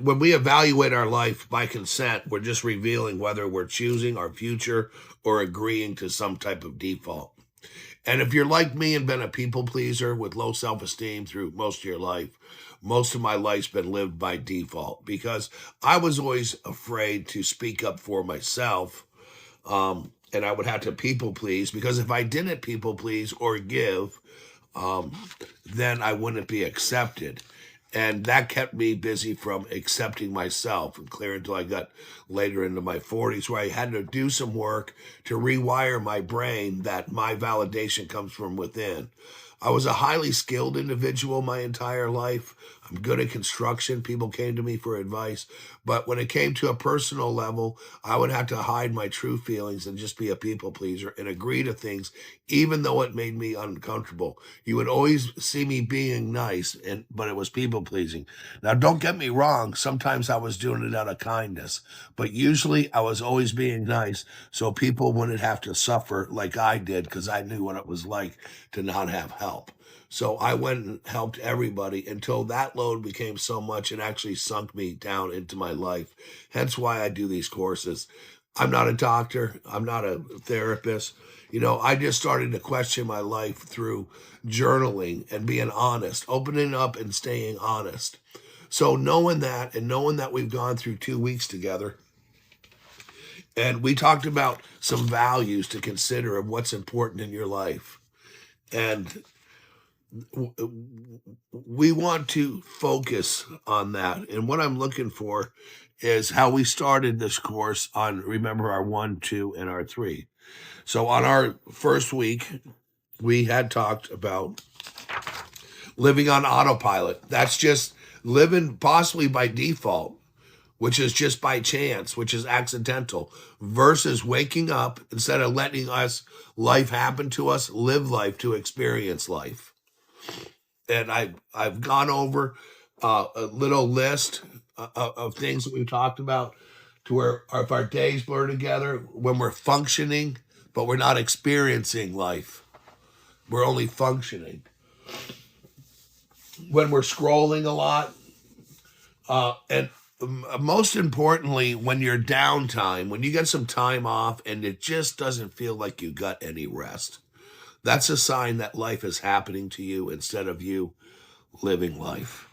when we evaluate our life by consent, we're just revealing whether we're choosing our future or agreeing to some type of default. And if you're like me and been a people pleaser with low self-esteem through most of your life, most of my life's been lived by default because I was always afraid to speak up for myself. And I would have to people please because if I didn't people please or give, um, then I wouldn't be accepted. And that kept me busy from accepting myself and clear until I got later into my 40s, where I had to do some work to rewire my brain that my validation comes from within. I was a highly skilled individual my entire life. I'm good at construction. People came to me for advice. But when it came to a personal level, I would have to hide my true feelings and just be a people pleaser and agree to things, even though it made me uncomfortable. You would always see me being nice, but it was people pleasing. Now, don't get me wrong. Sometimes I was doing it out of kindness, but usually I was always being nice so people wouldn't have to suffer like I did because I knew what it was like to not have help. So I went and helped everybody until that load became so much it actually sunk me down into my life. Hence why I do these courses. I'm not a doctor. I'm not a therapist. I just started to question my life through journaling and being honest, opening up and staying honest. So knowing that and knowing that we've gone through 2 weeks together, and we talked about some values to consider of what's important in your life. And we want to focus on that. And what I'm looking for is how we started this course on, remember, our 1, 2, and our 3. So on our first week, we had talked about living on autopilot. That's just living possibly by default, which is just by chance, which is accidental, versus waking up instead of letting life happen to us, live life to experience life. And I've gone over a little list of things that we've talked about to where if our days blur together, when we're functioning, but we're not experiencing life, we're only functioning. When we're scrolling a lot, and most importantly, when you're downtime, when you get some time off and it just doesn't feel like you got any rest, that's a sign that life is happening to you instead of you living life.